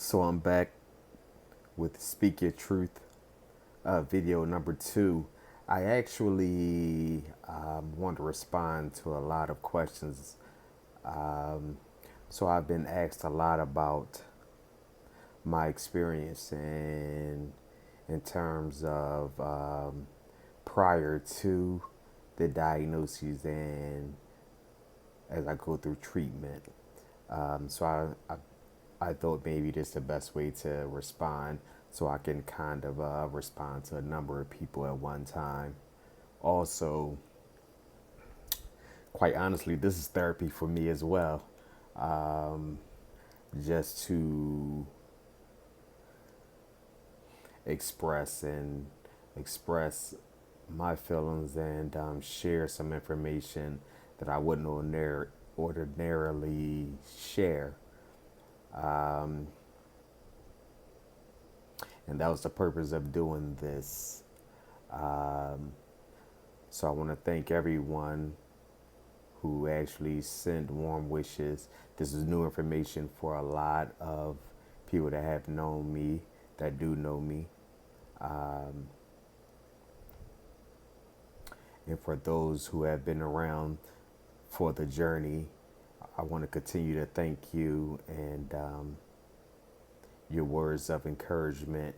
So I'm back with Speak Your Truth, video number 2. I actually want to respond to a lot of questions. Um, so I've been asked a lot about my experience and in terms of prior to the diagnoses and as I go through treatment. So I thought maybe this is the best way to respond so I can kind of respond to a number of people at one time. Also, quite honestly, this is therapy for me as well. Um, just to express my feelings and share some information that I wouldn't ordinarily share. Um, and that was the purpose of doing this. Um, so I want to thank everyone who actually sent warm wishes. This is new information for a lot of people that have known me, that do know me. Um, and for those who have been around for the journey, I want to continue to thank you and your words of encouragement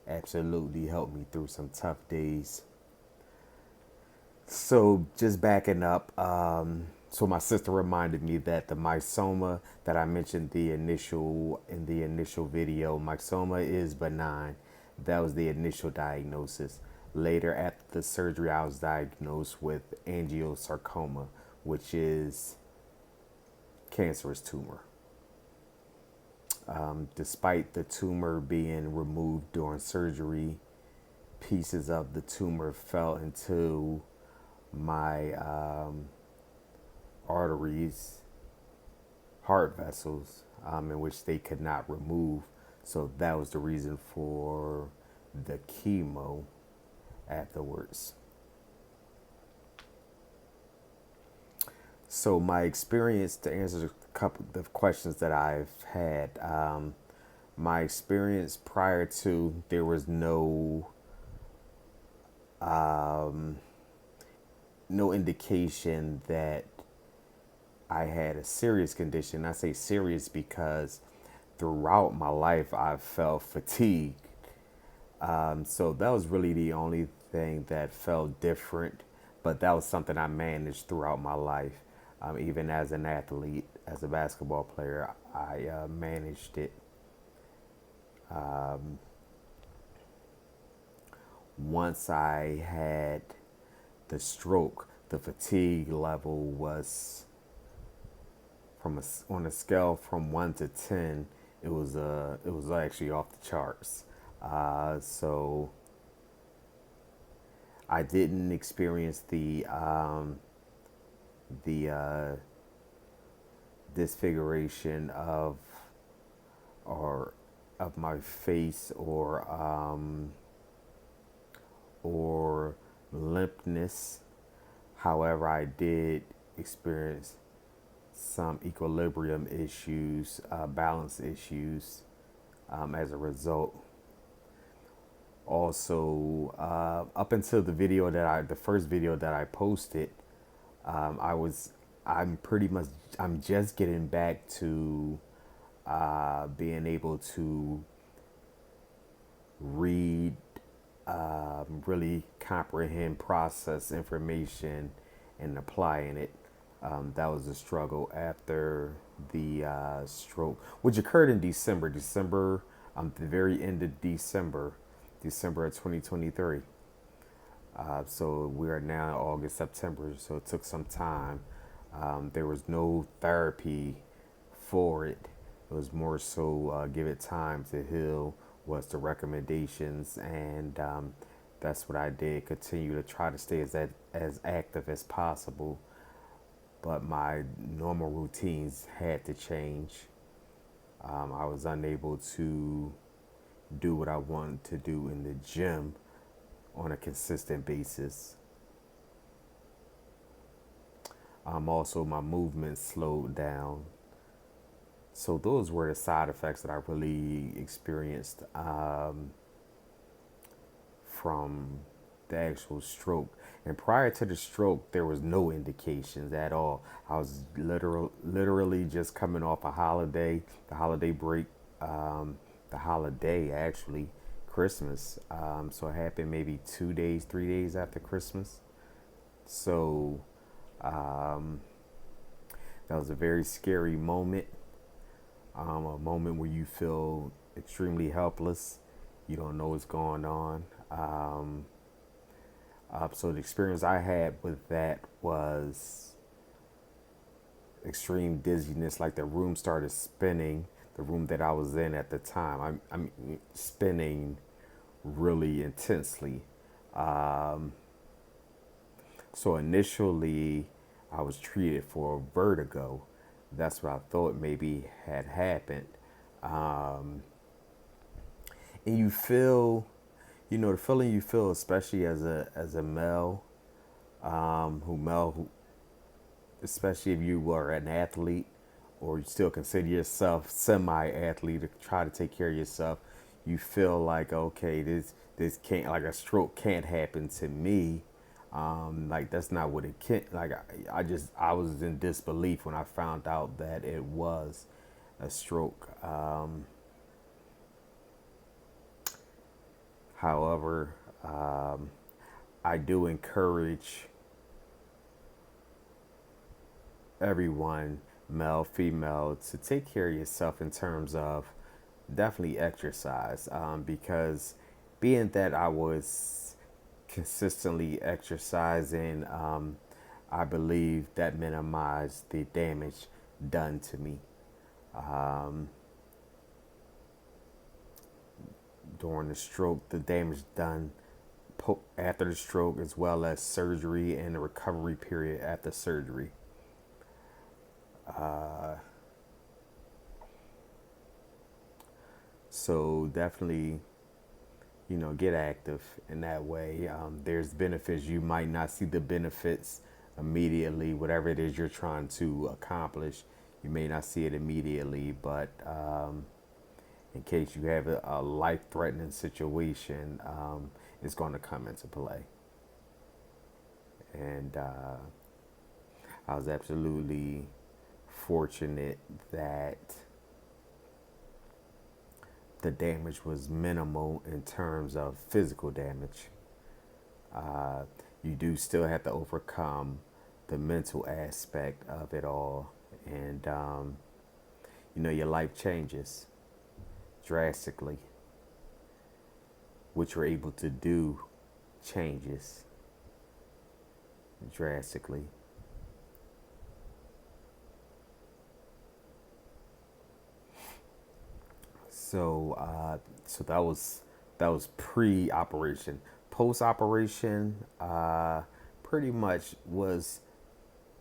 absolutely helped me through some tough days. So just backing up, so my sister reminded me that the myxoma that I mentioned in the initial video, myxoma is benign. That was the initial diagnosis. Later, after the surgery, I was diagnosed with angiosarcoma, which is cancerous tumor. Despite the tumor being removed during surgery, pieces of the tumor fell into my arteries, heart vessels, in which they could not remove. So that was the reason for the chemo afterwards. So my experience, to answer a couple of questions that I've had, my experience prior to, there was um, no indication that I had a serious condition. I say serious because throughout my life I felt fatigued. So that was really the only thing that felt different, but that was something I managed throughout my life. Even as an athlete, as a basketball player, I managed it. Um, Once I had the stroke, the fatigue level was on a scale from 1 to 10. It was actually off the charts. So I didn't experience the disfiguration of or of my face or limpness. However, I did experience some equilibrium issues, balance issues as a result. Also, up until the first video that I posted, um, I was, I'm pretty much, I'm just getting back to being able to read, really comprehend, process information, and applying it. That was a struggle after the stroke, which occurred in December, the very end of December of 2023. So we are now in August, September, so it took some time. There was no therapy for it. It was more so give it time to heal, was the recommendations, and that's what I did. Continue to try to stay as active as possible, but my normal routines had to change. I was unable to do what I wanted to do in the gym on a consistent basis. Also, my movement slowed down. So those were the side effects that I really experienced from the actual stroke. And prior to the stroke, there was no indications at all. I was literally just coming off a holiday, the holiday break, the holiday actually, Christmas. So it happened maybe 2 days, 3 days after Christmas. So that was a very scary moment, a moment where you feel extremely helpless. You don't know what's going on. So the experience I had with that was extreme dizziness, like the room started spinning. The room that I was in at the time, I'm spinning really intensely. So initially, I was treated for vertigo. That's what I thought maybe had happened. And you feel, the feeling you feel, especially as a male, who especially if you were an athlete or you still consider yourself semi-athlete to try to take care of yourself, you feel like, okay, this can't, like, a stroke can't happen to me. Like, that's not what it can. Like, I was in disbelief when I found out that it was a stroke. However, I do encourage everyone, male, female, to take care of yourself in terms of definitely exercise, because being that I was consistently exercising, I believe that minimized the damage done to me during the stroke, the damage done after the stroke, as well as surgery and the recovery period after surgery. So definitely, get active in that way. There's benefits. You might not see the benefits immediately, whatever it is you're trying to accomplish. You may not see it immediately, but in case you have a life threatening situation, it's going to come into play. And I was absolutely fortunate that the damage was minimal in terms of physical damage. You do still have to overcome the mental aspect of it all. And, your life changes drastically. What you're able to do changes drastically. So that was pre-operation. Post-operation, pretty much was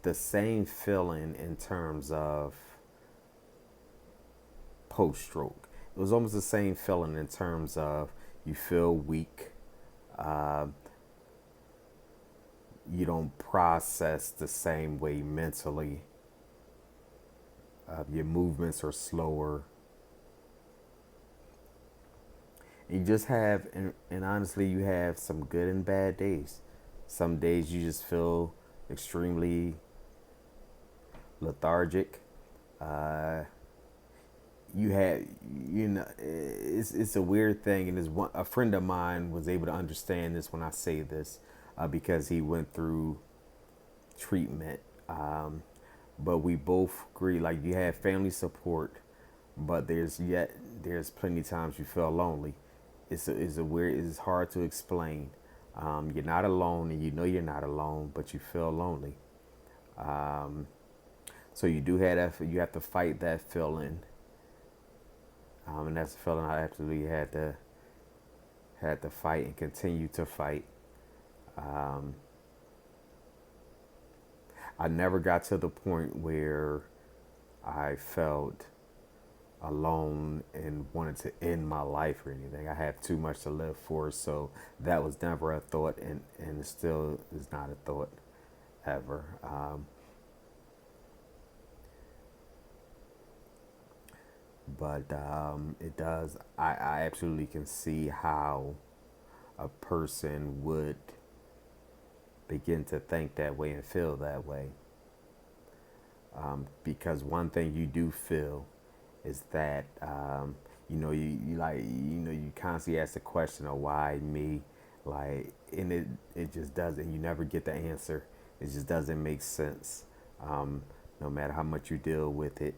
the same feeling in terms of post-stroke. It was almost the same feeling in terms of you feel weak, uh, you don't process the same way mentally. Your movements are slower. You just have, and honestly, you have some good and bad days. Some days you just feel extremely lethargic. Uh, you had, it's a weird thing, and a friend of mine was able to understand this when I say this, because he went through treatment. But we both agree, like, you have family support, but there's plenty of times you feel lonely. It's a weird. It's hard to explain. You're not alone, and you know you're not alone, but you feel lonely. So you do have that. You have to fight that feeling, and that's a feeling I absolutely had to fight and continue to fight. I never got to the point where I felt alone and wanted to end my life or anything. I have too much to live for, so that was never a thought, and it still is not a thought ever. but it does. I absolutely can see how a person would begin to think that way and feel that way. Because one thing you do feel is that you like you constantly ask the question of why me, like, and it just doesn't. You never get the answer. It just doesn't make sense. No matter how much you deal with it,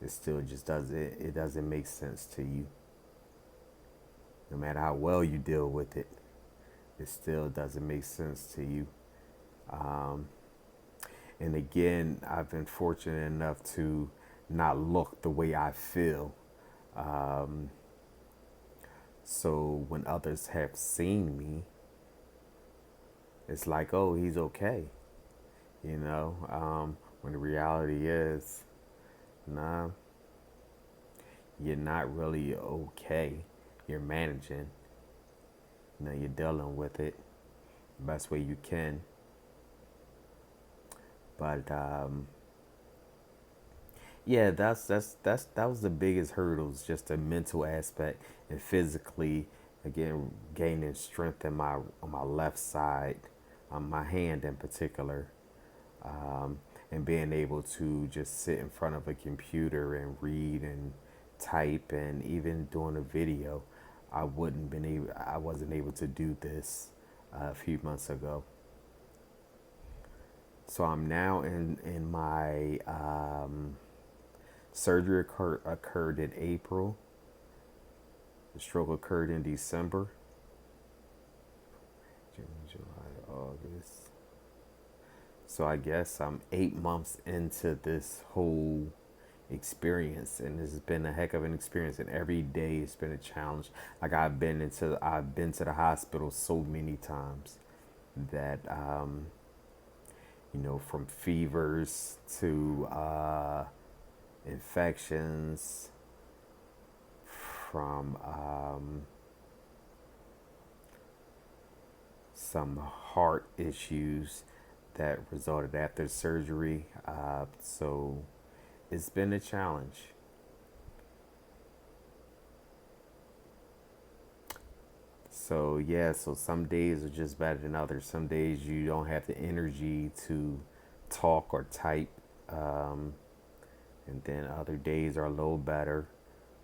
it still just doesn't. It doesn't make sense to you. No matter how well you deal with it, it still doesn't make sense to you. And again, I've been fortunate enough to not look the way I feel. So when others have seen me, it's like, oh, he's okay. When the reality is, nah, you're not really okay. You're managing. You're dealing with it the best way you can. But yeah, that was the biggest hurdles, just the mental aspect and physically, again, gaining strength in my on my left side, on my hand in particular, and being able to just sit in front of a computer and read and type and even doing a video. I wasn't able to do this a few months ago. So I'm now in my surgery occurred in April. The stroke occurred in December. June, July, August. So I guess I'm 8 months into this whole experience, and this has been a heck of an experience. And every day it's been a challenge. Like I've been to the hospital so many times that from fevers to infections, from some heart issues that resulted after surgery. So it's been a challenge. So yeah, so some days are just better than others. Some days you don't have the energy to talk or type, and then other days are a little better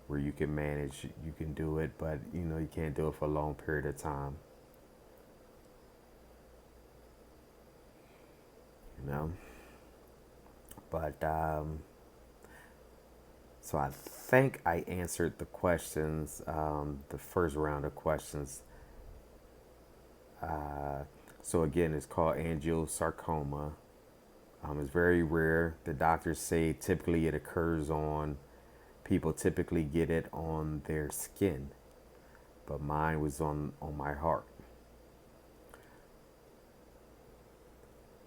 where you can manage, you can do it, but you can't do it for a long period of time. You know, but so I think I answered the questions, the first round of questions. So again, it's called angiosarcoma. It's very rare. The doctors say typically it occurs on people typically get it on their skin, but mine was on my heart.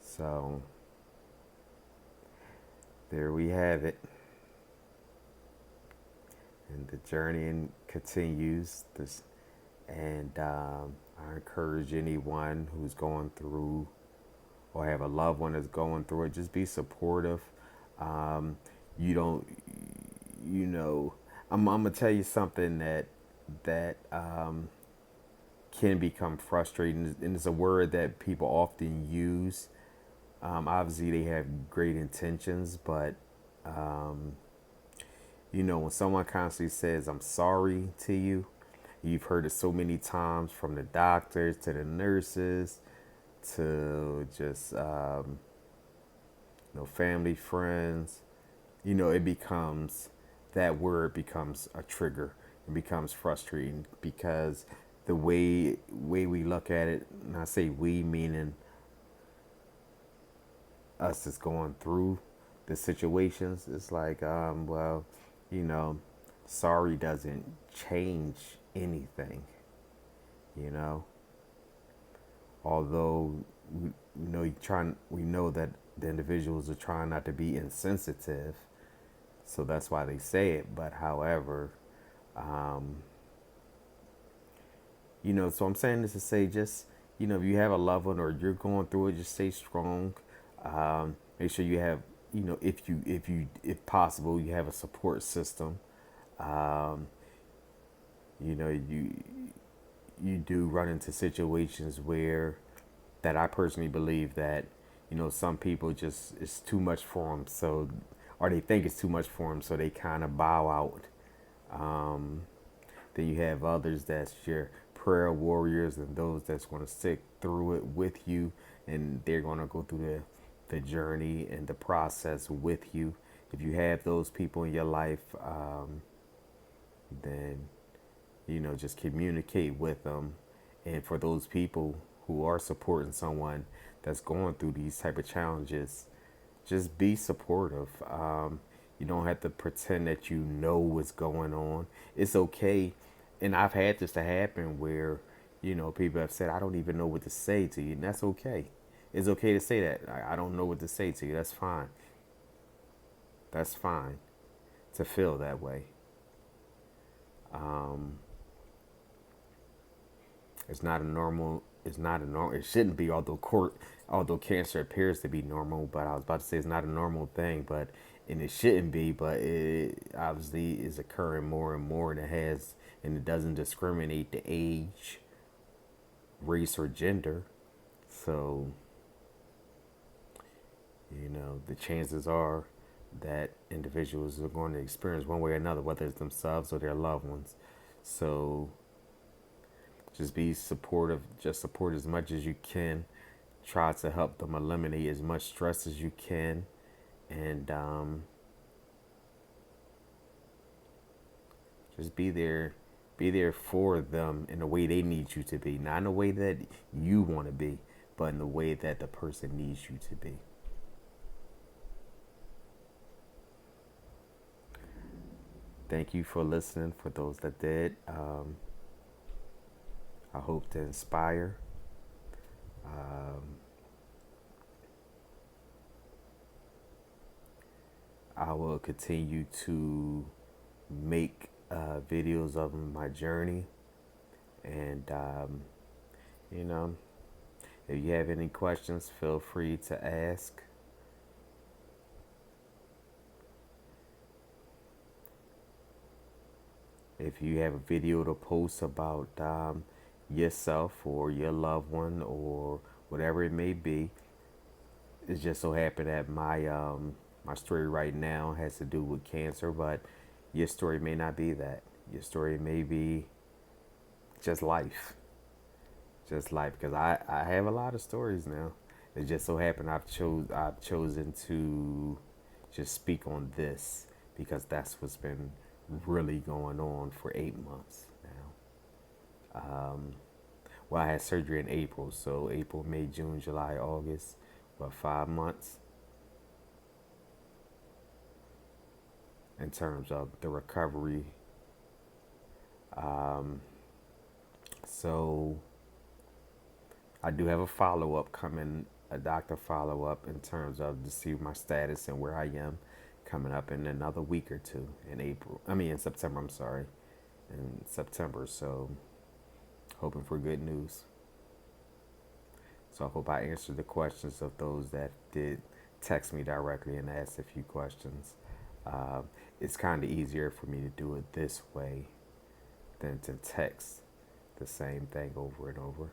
So there we have it, and the journey continues. And I encourage anyone who's going through or have a loved one that's going through it, just be supportive. You don't, I'm gonna tell you something that can become frustrating, and it's a word that people often use. Obviously, they have great intentions, but when someone constantly says, "I'm sorry" to you, you've heard it so many times from the doctors to the nurses to just family, friends. It becomes that word becomes a trigger. It becomes frustrating because the way we look at it, and I say we meaning us is going through the situations. It's like, well, you know, sorry doesn't change anything. You know, although we know that the individuals are trying not to be insensitive, so that's why they say it. But however, um, so I'm saying this to say, just if you have a loved one or you're going through it, just stay strong. Make sure you have, if possible, you have a support system. Um, you do run into situations where that I personally believe that some people just it's too much for them, so or they think it's too much for them, so they kind of bow out. Then you have others that's your prayer warriors and those that's going to stick through it with you, and they're going to go through the journey and the process with you. If you have those people in your life, then just communicate with them. And for those people who are supporting someone that's going through these type of challenges, just be supportive. You don't have to pretend that you know what's going on. It's okay. And I've had this to happen where people have said, I don't even know what to say to you, and that's okay. It's okay to say that. I don't know what to say to you. That's fine. That's fine to feel that way. um, It's not a normal. It's not a normal. It shouldn't be. Although cancer appears to be normal, but I was about to say it's not a normal thing, but and it shouldn't be. But it obviously is occurring more and more, and it has, and it doesn't discriminate the age, race, or gender. So the chances are that individuals are going to experience one way or another, whether it's themselves or their loved ones. So just be supportive. Just support as much as you can. Try to help them eliminate as much stress as you can, and just be there for them in the way they need you to be, not in the way that you want to be, but in the way that the person needs you to be. Thank you for listening. For those that did, I hope to inspire. um, I will continue to make videos of my journey, and you know if you have any questions, feel free to ask. If you have a video to post about yourself or your loved one or whatever it may be, it just so happened that my story right now has to do with cancer, but your story may not be that. Your story may be just life, just life. Because I have a lot of stories now. It just so happened I've chosen to just speak on this because that's what's been really going on for 8 months now. Well, I had surgery in April, so April, May, June, July, August, about 5 months in terms of the recovery. So I do have a follow up coming, a doctor follow up in terms of to see my status and where I am coming up in another week or two in April. I mean, in September, I'm sorry, in September. So hoping for good news. So I hope I answered the questions of those that did text me directly and ask a few questions. Um, it's kind of easier for me to do it this way than to text the same thing over and over.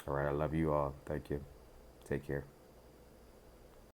All right, I love you all. Thank you. Take care.